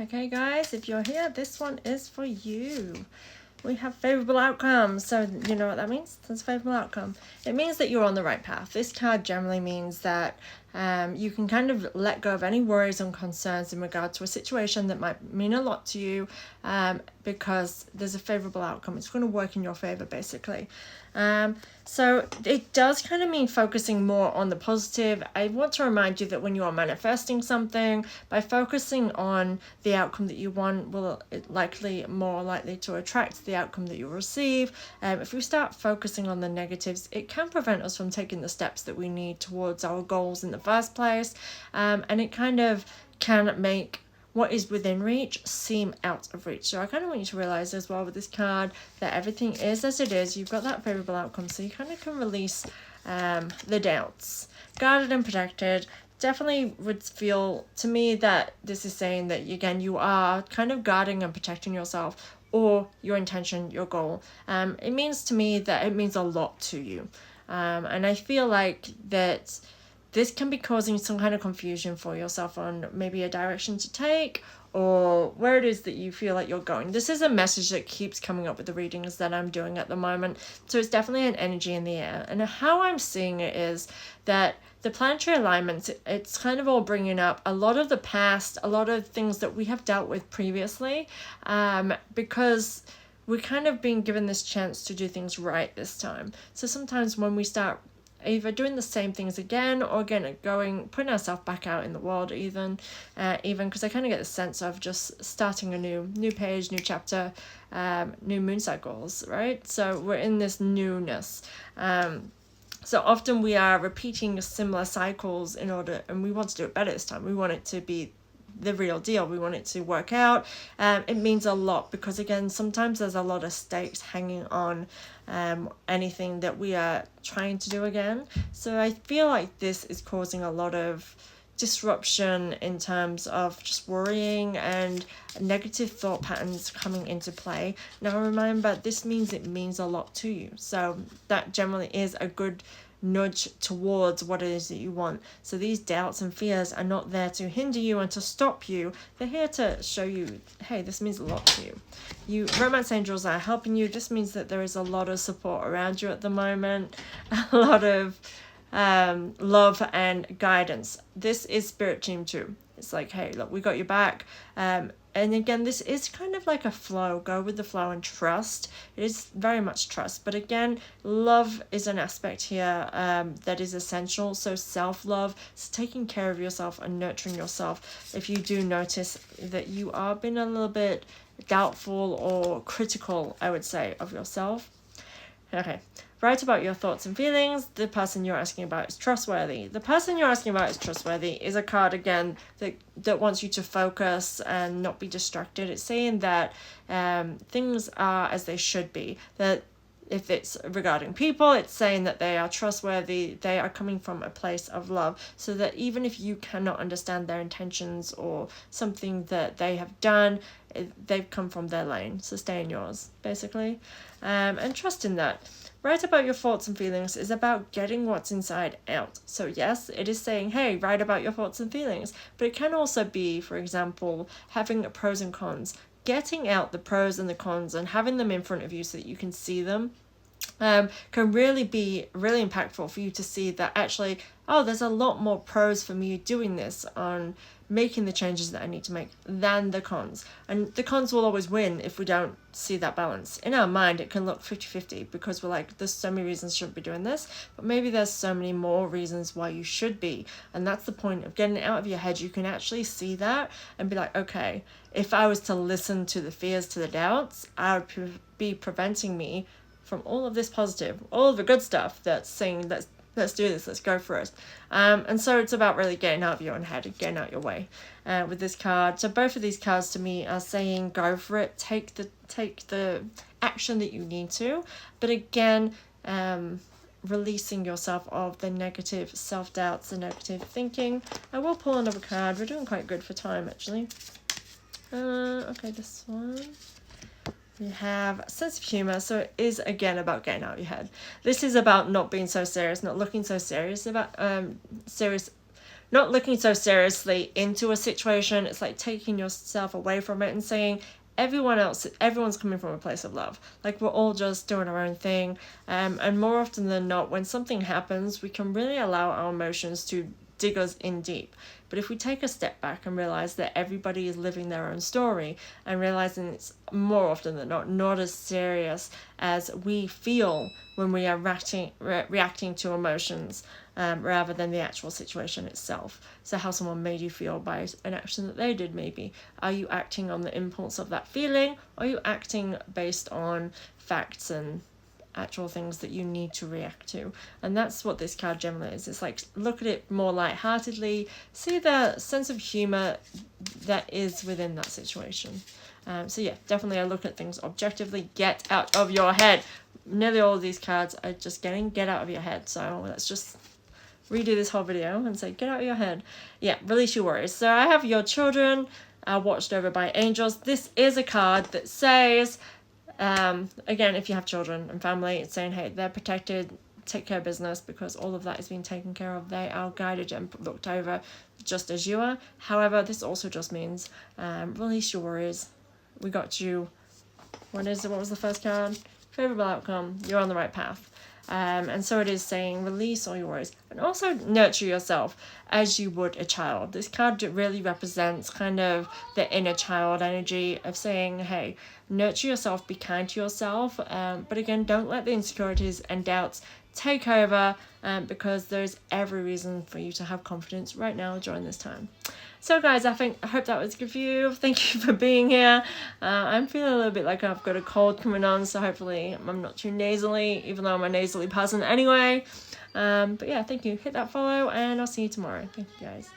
Okay guys, if you're here, this one is for you. We have favorable outcomes. So you know what that means? That's a favorable outcome. It means that you're on the right path. This card generally means that you can kind of let go of any worries and concerns in regard to a situation that might mean a lot to you, because there's a favorable outcome. It's going to work in your favor, basically. So it does kind of mean focusing more on the positive. I want to remind you that when you are manifesting something, by focusing on the outcome that you want, will more likely to attract the outcome that you receive. If we start focusing on the negatives, it can prevent us from taking the steps that we need towards our goals in the first place, and it kind of can make what is within reach seem out of reach. So I kind of want you to realize as well with this card that everything is as it is. You've got that favorable outcome, so you kind of can release the doubts. Guarded and protected. Definitely would feel to me that this is saying that, again, you are kind of guarding and protecting yourself or your intention, your goal. It means to me that it means a lot to you. And I feel like that this can be causing some kind of confusion for yourself on maybe a direction to take or where it is that you feel like you're going. This is a message that keeps coming up with the readings that I'm doing at the moment. So it's definitely an energy in the air. And how I'm seeing it is that the planetary alignments, it's kind of all bringing up a lot of the past, a lot of things that we have dealt with previously, because we're kind of being given this chance to do things right this time. So sometimes when we start either doing the same things again or again putting ourselves back out in the world, even because I kind of get the sense of just starting a new page, new chapter, new moon cycles, right? So we're in this newness. So often we are repeating similar cycles and we want to do it better this time. We want it to be the real deal. We want it to work out. It means a lot because, again, sometimes there's a lot of stakes hanging on anything that we are trying to do again. So I feel like this is causing a lot of disruption in terms of just worrying and negative thought patterns coming into play. Now remember, this means it means a lot to you. So that generally is a good nudge towards what it is that you want. So these doubts and fears are not there to hinder you and to stop you. They're here to show you, hey, this means a lot to you. You romance angels are helping you. Just means that there is a lot of support around you at the moment, a lot of love and guidance. This is spirit team too. It's like, hey, look, we got your back. And again, this is kind of like a flow. Go with the flow and trust. It is very much trust. But again, love is an aspect here that is essential. So self-love, so taking care of yourself and nurturing yourself. If you do notice that you are being a little bit doubtful or critical, I would say, of yourself. Okay. Write about your thoughts and feelings. The person you're asking about is trustworthy. The person you're asking about is trustworthy is a card, again, that wants you to focus and not be distracted. It's saying that things are as they should be. That if it's regarding people, it's saying that they are trustworthy. They are coming from a place of love. So that even if you cannot understand their intentions or something that they have done, they've come from their lane. So stay in yours, basically. And trust in that. Write about your thoughts and feelings is about getting what's inside out. So yes, it is saying, hey, write about your thoughts and feelings. But it can also be, for example, having pros and cons. Getting out the pros and the cons and having them in front of you so that you can see them can really be really impactful for you to see that actually, oh, there's a lot more pros for me doing this on making the changes that I need to make than the cons. And the cons will always win if we don't see that balance. In our mind, it can look 50-50 because we're like, there's so many reasons I shouldn't be doing this, but maybe there's so many more reasons why you should be. And that's the point of getting it out of your head. You can actually see that and be like, okay, if I was to listen to the fears, to the doubts, I would be preventing me from all of this positive, all of the good stuff that's saying, let's do this, let's go for it. And so it's about really getting out of your own head and getting out your way with this card. So both of these cards to me are saying go for it, take the action that you need to, but again, releasing yourself of the negative self-doubts, the negative thinking. I will pull another card. We're doing quite good for time, actually. Okay, this one. We have sense of humor, so it is again about getting out of your head. This is about not being so serious, not looking so serious, about serious not looking so seriously into a situation. It's like taking yourself away from it and saying, everyone's coming from a place of love. Like, we're all just doing our own thing. And more often than not, when something happens, we can really allow our emotions to dig us in deep. But if we take a step back and realize that everybody is living their own story, and realizing it's more often than not as serious as we feel when we are reacting to emotions, rather than the actual situation itself. So how someone made you feel by an action that they did, maybe. Are you acting on the impulse of that feeling? Or are you acting based on facts and actual things that you need to react to? And that's what this card generally is. It's like, look at it more lightheartedly, see the sense of humor that is within that situation. So yeah, definitely I look at things objectively. Get out of your head. Nearly all of these cards are just getting get out of your head. So let's just redo this whole video and say, get out of your head. Yeah, release your worries. So I have your children are watched over by angels. This is a card that says, again, if you have children and family, it's saying, hey, they're protected, take care of business, because all of that is being taken care of. They are guided and looked over just as you are. However, this also just means release your worries. We got you. What was the first card? Favorable outcome. You're on the right path. And so it is saying, release all your worries and also nurture yourself as you would a child. This card really represents kind of the inner child energy of saying, hey, nurture yourself, be kind to yourself. But again, don't let the insecurities and doubts take over, because there's every reason for you to have confidence right now during this time. So guys, I hope that was good for you. Thank you for being here. I'm feeling a little bit like I've got a cold coming on, so hopefully I'm not too nasally, even though I'm a nasally person anyway. But yeah, thank you. Hit that follow, and I'll see you tomorrow. Thank you guys.